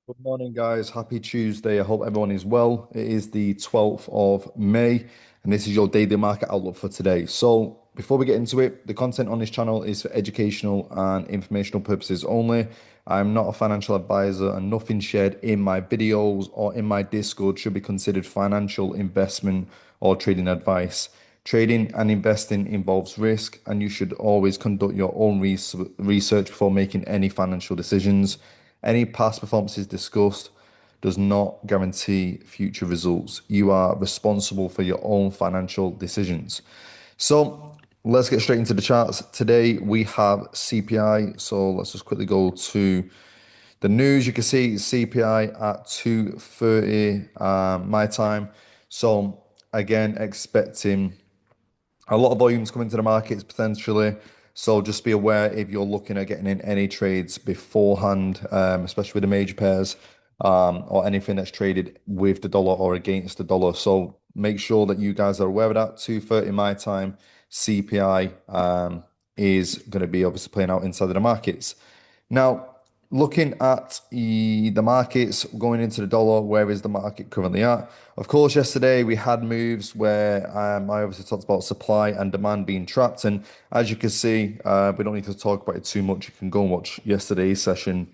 Good morning, guys. Happy Tuesday. I hope everyone is well. It is the 12th of May, and this is your daily market outlook for today. So, before we get into it, the content on this channel is for educational and informational purposes only. I'm not a financial advisor, and nothing shared in my videos or in my Discord should be considered financial investment or trading advice. Trading and investing involves risk, and you should always conduct your own research before making any financial decisions. Any past performances discussed does not guarantee future results. You are responsible for your own financial decisions. So let's get straight into the charts. Today we have CPI. So let's just quickly go to the news. You can see CPI at 2:30 my time. So again, expecting a lot of volumes coming to the markets potentially. So just be aware if you're looking at getting in any trades beforehand, especially with the major pairs, or anything that's traded with the dollar or against the dollar. So make sure that you guys are aware of that. 2:30 my time, CPI is going to be obviously playing out inside of the markets. Now, looking at the markets going into the dollar, where is the market currently at? Of course, yesterday we had moves where I obviously talked about supply and demand being trapped. And as you can see, we don't need to talk about it too much. You can go and watch yesterday's session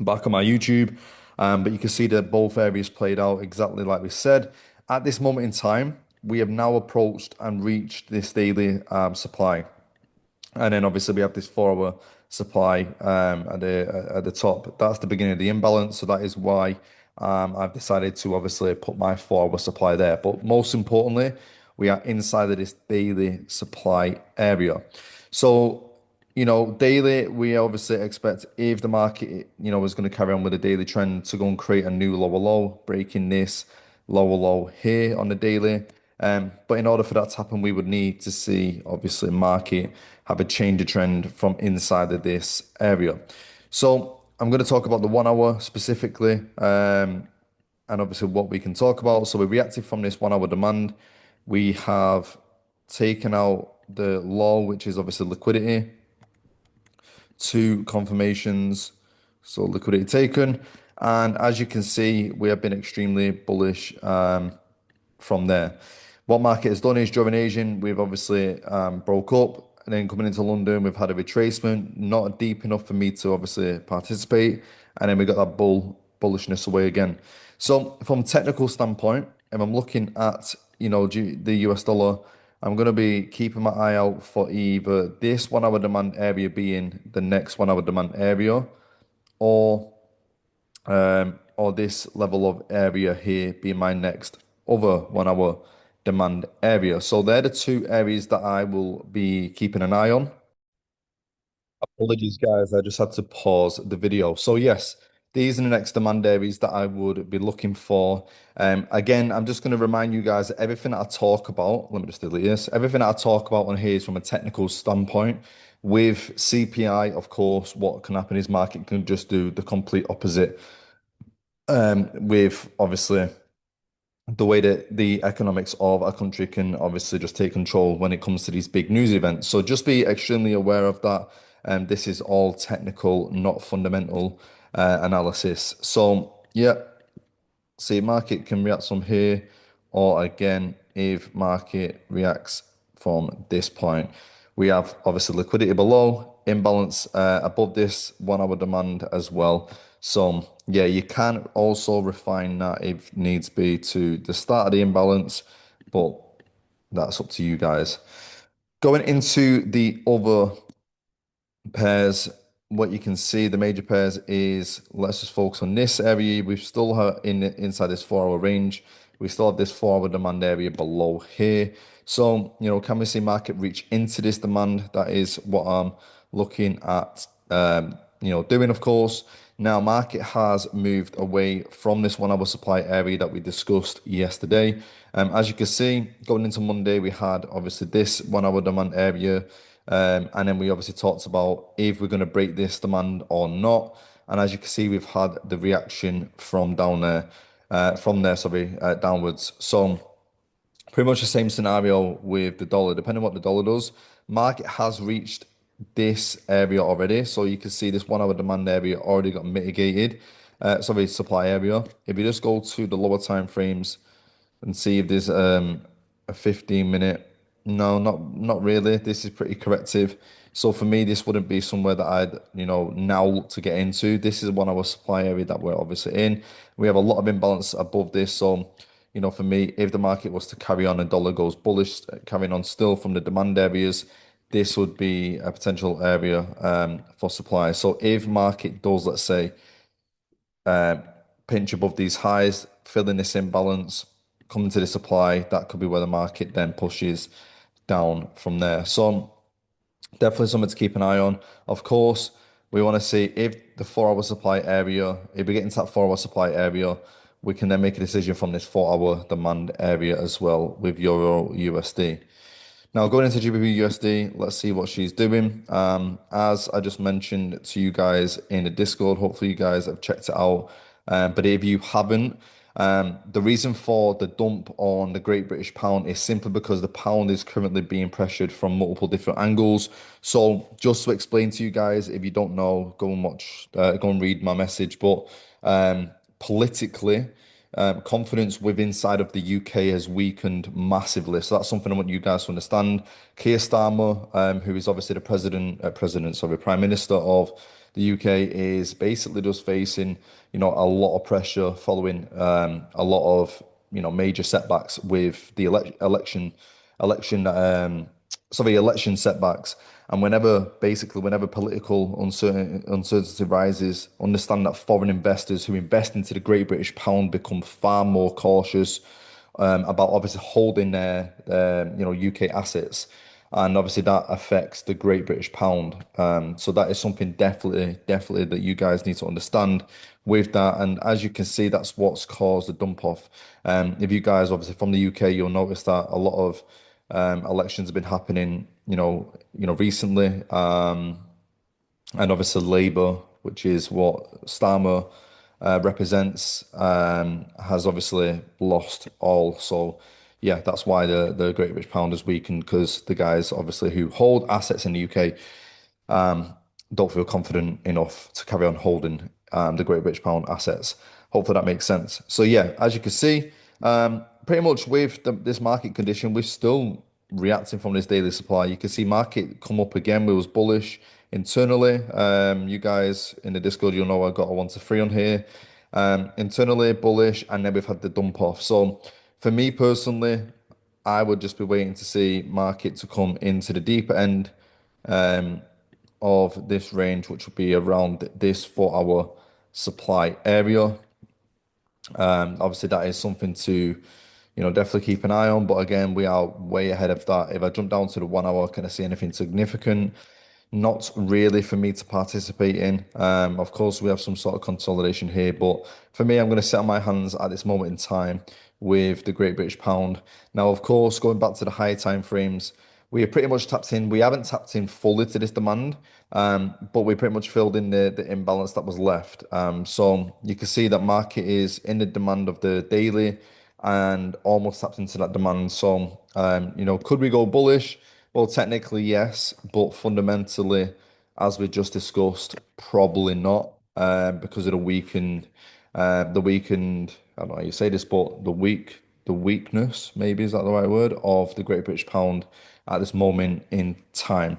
back on my YouTube. But you can see that both areas played out exactly like we said. At this moment in time, we have now approached and reached this daily supply. And then obviously we have this 4 hour supply at the top. That's the beginning of the imbalance. So that is why I've decided to obviously put my 4 hour supply there. But most importantly, we are inside of this daily supply area. So, daily, we obviously expect if the market, is going to carry on with the daily trend to go and create a new lower low, breaking this lower low here on the daily. But in order for that to happen, we would need to see, obviously, market have a change of trend from inside of this area. So I'm going to talk about the 1 hour specifically, and obviously what we can talk about. So we reacted from this 1 hour demand. We have taken out the low, which is obviously liquidity, two confirmations. So liquidity taken. And as you can see, we have been extremely bullish from there. What market has done is during Asian, we've obviously broke up. And then coming into London, we've had a retracement, not deep enough for me to obviously participate. And then we got that bullishness away again. So from technical standpoint, if I'm looking at, the US dollar, I'm going to be keeping my eye out for either this 1 hour demand area being the next 1 hour demand area, or this level of area here being my next other 1 hour demand area. So they're the two areas that I will be keeping an eye on. Apologies, guys. I just had to pause the video. So yes, these are the next demand areas that I would be looking for. Again, I'm just going to remind you guys that everything that I talk about, let me just delete this. Everything that I talk about on here is from a technical standpoint. With CPI, of course, what can happen is market can just do the complete opposite. With obviously the way that the economics of a country can obviously just take control when it comes to these big news events. So just be extremely aware of that. And this is all technical, not fundamental analysis. So yeah, see market can react from here, or again, if market reacts from this point, we have obviously liquidity below, imbalance above this 1 hour demand as well. So yeah, you can also refine that if needs be to the start of the imbalance, but that's up to you guys. Going into the other pairs, what you can see, the major pairs is, let's just focus on this area. We've still have inside this 4 hour range. We still have this 4 hour demand area below here. So, can we see market reach into this demand? That is what I'm looking at, doing, of course. Now, market has moved away from this 1 hour supply area that we discussed yesterday. As you can see, going into Monday, we had obviously this 1 hour demand area. And then we obviously talked about if we're going to break this demand or not. And as you can see, we've had the reaction from down there, downwards. So pretty much the same scenario with the dollar. Depending on what the dollar does, market has reached this area already. So you can see this 1 hour demand area already got mitigated. sorry, supply area. If you just go to the lower time frames and see if there's a 15-minute. No, not really. This is pretty corrective. So for me, this wouldn't be somewhere that I'd, now look to get into. This is 1 hour supply area that we're obviously in. We have a lot of imbalance above this. So, for me, if the market was to carry on and dollar goes bullish, carrying on still from the demand areas, this would be a potential area for supply. So if market does, let's say, pinch above these highs, filling this imbalance, coming to the supply, that could be where the market then pushes down from there. So definitely something to keep an eye on. Of course, we want to see if the 4 hour supply area, if we get into that 4 hour supply area, we can then make a decision from this 4 hour demand area as well with Euro USD. Now, going into GBP USD, let's see what she's doing. As I just mentioned to you guys in the Discord, hopefully you guys have checked it out. But if you haven't, the reason for the dump on the Great British Pound is simply because the pound is currently being pressured from multiple different angles. So, just to explain to you guys, if you don't know, go and read my message. But politically, confidence within inside of the UK has weakened massively. So that's something I want you guys to understand. Keir Starmer, who is obviously the Prime Minister of the UK, is basically just facing, a lot of pressure following a lot of, major setbacks with the election election setbacks. And whenever political uncertainty rises, understand that foreign investors who invest into the Great British Pound become far more cautious about obviously holding their UK assets, and obviously that affects the Great British Pound. So that is something definitely that you guys need to understand with that. And as you can see, that's what's caused the dump off. If you guys obviously from the UK, you'll notice that a lot of elections have been happening, recently. And obviously Labour, which is what Starmer represents, has obviously lost all. So yeah, that's why the Great British Pound is weakened, because the guys obviously who hold assets in the UK don't feel confident enough to carry on holding the Great British Pound assets. Hopefully that makes sense. So yeah, as you can see, pretty much with this market condition, we're still reacting from this daily supply. You can see market come up again. We was bullish internally. You guys in the Discord, you'll know I got a 1 to 3 on here. Internally bullish, and then we've had the dump off. So for me personally, I would just be waiting to see market to come into the deeper end of this range, which would be around this 4 hour supply area. Obviously, that is something to, definitely keep an eye on. But again, we are way ahead of that. If I jump down to the 1 hour, can I see anything significant? Not really for me to participate in. Of course, we have some sort of consolidation here, but for me, I'm going to sit on my hands at this moment in time with the Great British Pound. Now, of course, going back to the high time frames, we are pretty much tapped in. We haven't tapped in fully to this demand, but we pretty much filled in the imbalance that was left. So you can see that market is in the demand of the daily and almost tapped into that demand. So, could we go bullish? Well, technically, yes, but fundamentally, as we just discussed, probably not, because of the weakened. I don't know how you say this, but the weakness, maybe is that the right word, of the Great British Pound at this moment in time.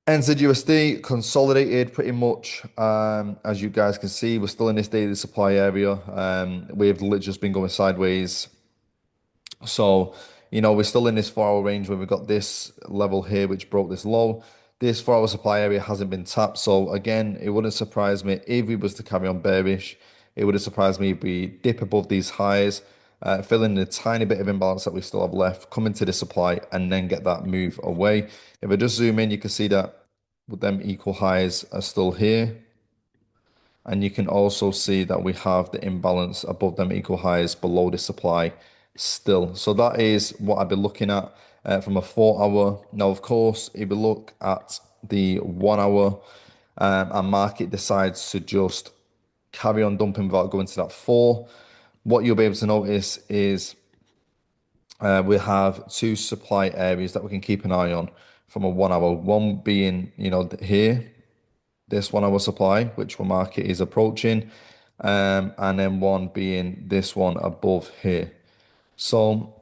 NZUSD consolidated pretty much, as you guys can see, we're still in this daily supply area. We've literally just been going sideways. So, we're still in this 4 hour range where we've got this level here, which broke this low. This 4 hour supply area hasn't been tapped. So again, it wouldn't surprise me if we was to carry on bearish. It would have surprised me if we dip above these highs, fill in a tiny bit of imbalance that we still have left, come into the supply, and then get that move away. If I just zoom in, you can see that with them equal highs are still here. And you can also see that we have the imbalance above them equal highs below the supply still. So that is what I've been looking at from a 4 hour. Now, of course, if we look at the 1 hour and market decides to just carry on dumping without going to that 4, what you'll be able to notice is we have two supply areas that we can keep an eye on from a 1 hour. One being, here, this 1 hour supply, which the market is approaching, and then one being this one above here. So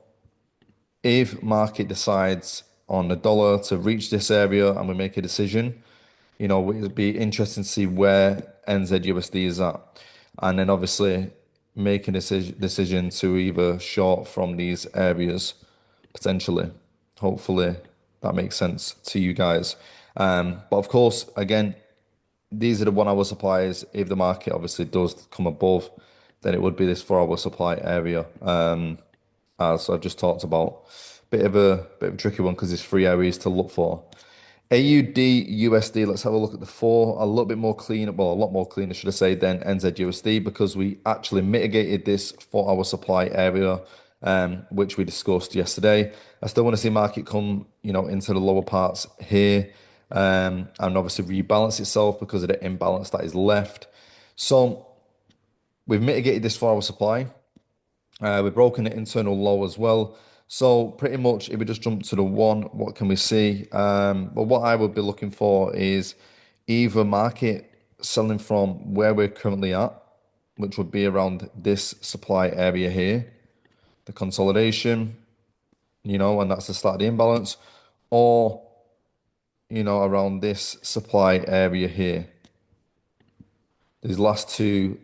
if market decides on the dollar to reach this area and we make a decision, it'd be interesting to see where NZUSD is at. And then obviously make a decision to either short from these areas potentially. Hopefully that makes sense to you guys. But of course, again, these are the 1 hour supplies. If the market obviously does come above, then it would be this 4 hour supply area. As I've just talked about. Bit of a tricky one because there's three areas to look for. AUD USD, let's have a look at the four. A little bit more clean, well, a lot more cleaner, should I say, than NZUSD because we actually mitigated this 4 hour supply area, which we discussed yesterday. I still want to see market come, into the lower parts here, and obviously rebalance itself because of the imbalance that is left. So we've mitigated this 4 hour supply. We've broken the internal low as well. So pretty much, if we just jump to the one, what can we see? But what I would be looking for is either market selling from where we're currently at, which would be around this supply area here, the consolidation, and that's the start of the imbalance, or, around this supply area here. These last two,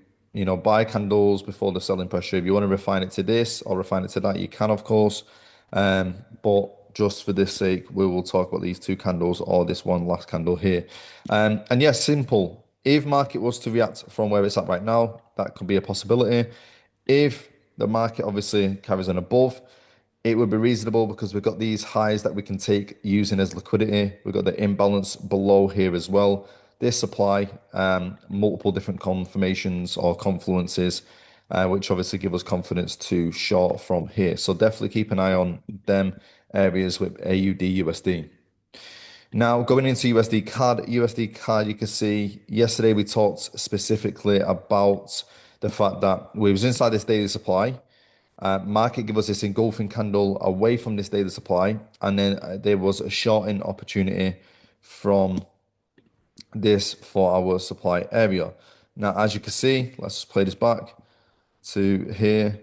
buy candles before the selling pressure. If you want to refine it to this or refine it to that, you can, of course. But just for this sake, we will talk about these two candles or this one last candle here. And yes, simple. If market was to react from where it's at right now, that could be a possibility. If the market obviously carries on above, it would be reasonable because we've got these highs that we can take using as liquidity. We've got the imbalance below here as well. This supply, multiple different confirmations or confluences, which obviously give us confidence to short from here. So definitely keep an eye on them areas with AUD USD. Now going into USD CAD, you can see yesterday we talked specifically about the fact that we was inside this daily supply. Market give us this engulfing candle away from this daily supply, and then there was a shorting opportunity from this 4 hour supply area. Now, as you can see, let's just play this back to here.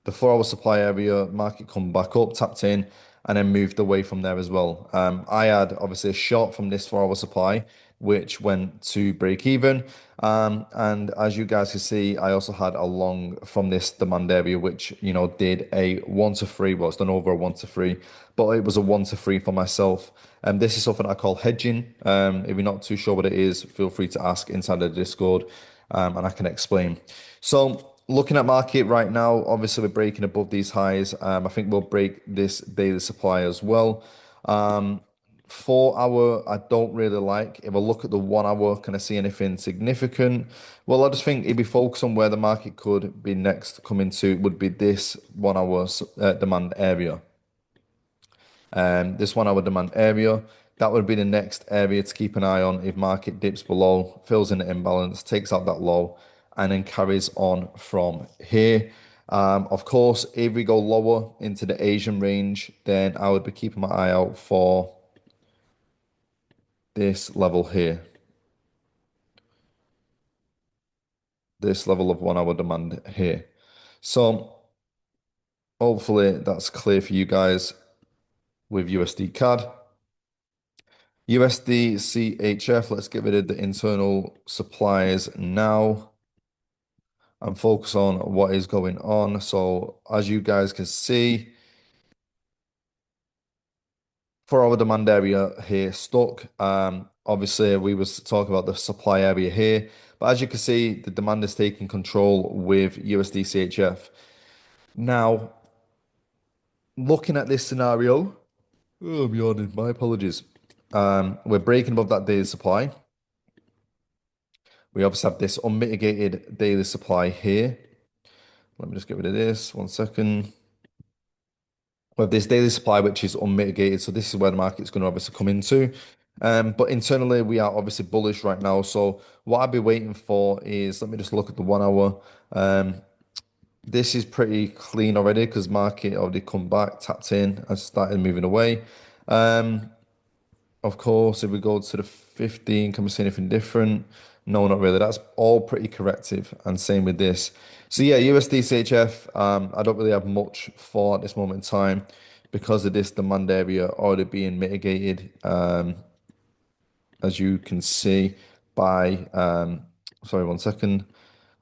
The 4 hour supply area, market come back up, tapped in, and then moved away from there as well. I had obviously a short from this 4 hour supply, which went to break even. And as you guys can see, I also had a long from this demand area, which, did a 1 to 3, well, it's done over a 1 to 3, but it was a 1 to 3 for myself. And this is something I call hedging. If you're not too sure what it is, feel free to ask inside the Discord, and I can explain. So, looking at market right now, obviously we're breaking above these highs. I think we'll break this daily supply as well. 4 hour, I don't really like. If I look at the 1 hour, can I see anything significant? Well, I just think if we focus on where the market could be next coming to, would be this 1 hour demand area. This 1 hour demand area, that would be the next area to keep an eye on if market dips below, fills in the imbalance, takes out that low, and then carries on from here. Of course, if we go lower into the Asian range, then I would be keeping my eye out for this level here. This level of 1 hour demand here. So hopefully that's clear for you guys with USD CAD. USD CHF, let's get rid of the internal supplies now and focus on what is going on. So as you guys can see, 4 hour demand area here stuck. Obviously we was talking about the supply area here, but as you can see, the demand is taking control with USD CHF. Now, looking at this scenario, oh, I'm yawning, my apologies. We're breaking above that daily supply. We obviously have this unmitigated daily supply here. Let me just get rid of this, 1 second. We have this daily supply, which is unmitigated. So this is where the market's going to obviously come into. But internally, we are obviously bullish right now. So what I'd be waiting for is, let me just look at the 1 hour. This is pretty clean already because market already come back, tapped in, and started moving away. Of course, if we go to the 15, can we see anything different? No, not really. That's all pretty corrective. And same with this. So yeah, USD CHF, I don't really have much for at this moment in time because of this demand area already being mitigated, as you can see by, sorry, one second,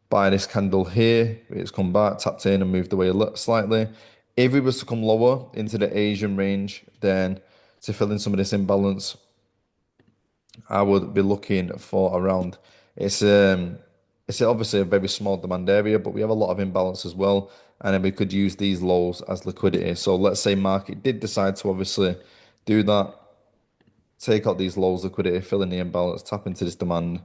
by this candle here. It's come back, tapped in and moved away slightly. If it was to come lower into the Asian range, then to fill in some of this imbalance, I would be looking for around. It's um it's obviously a very small demand area, but we have a lot of imbalance as well, and then we could use these lows as liquidity. So let's say market did decide to obviously do that, take out these lows liquidity, fill in the imbalance, tap into this demand,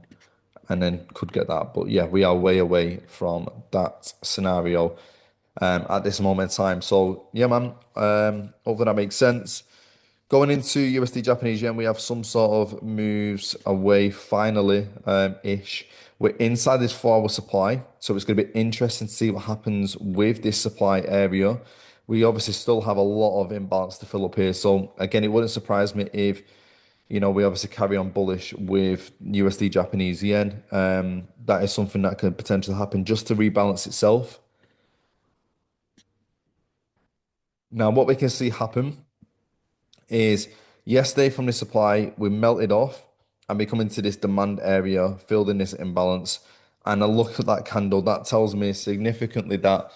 and then could get that. But yeah, we are way away from that scenario at this moment in time. So yeah, man, hopefully that makes sense. Going into USD Japanese yen, we have some sort of moves away finally, ish. We're inside this 4 hour supply, so it's going to be interesting to see what happens with this supply area. We obviously still have a lot of imbalance to fill up here. So again, it wouldn't surprise me if, we obviously carry on bullish with USD Japanese yen. That is something that could potentially happen just to rebalance itself. Now, what we can see happen is yesterday from the supply, we melted off and we come into this demand area, filled in this imbalance. And I look at that candle, that tells me significantly that,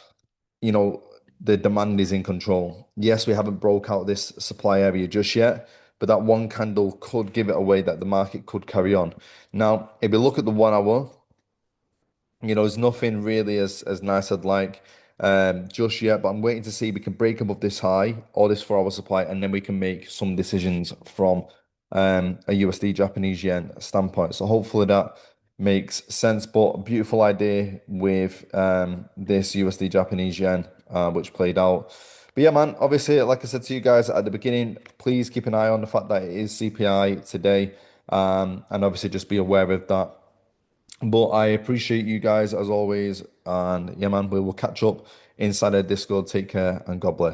you know, the demand is in control. Yes, we haven't broke out this supply area just yet, but that one candle could give it away that the market could carry on. Now, if we look at the 1 hour, there's nothing really as nice as I'd like just yet, but I'm waiting to see if we can break above this high or this 4 hour supply, and then we can make some decisions from a USD Japanese yen standpoint. So hopefully that makes sense. But a beautiful idea with this USD Japanese yen, which played out. But yeah, man, obviously, like I said to you guys at the beginning, please keep an eye on the fact that it is CPI today. And obviously just be aware of that. But I appreciate you guys as always. And yeah, man, we will catch up inside our Discord. Take care and God bless.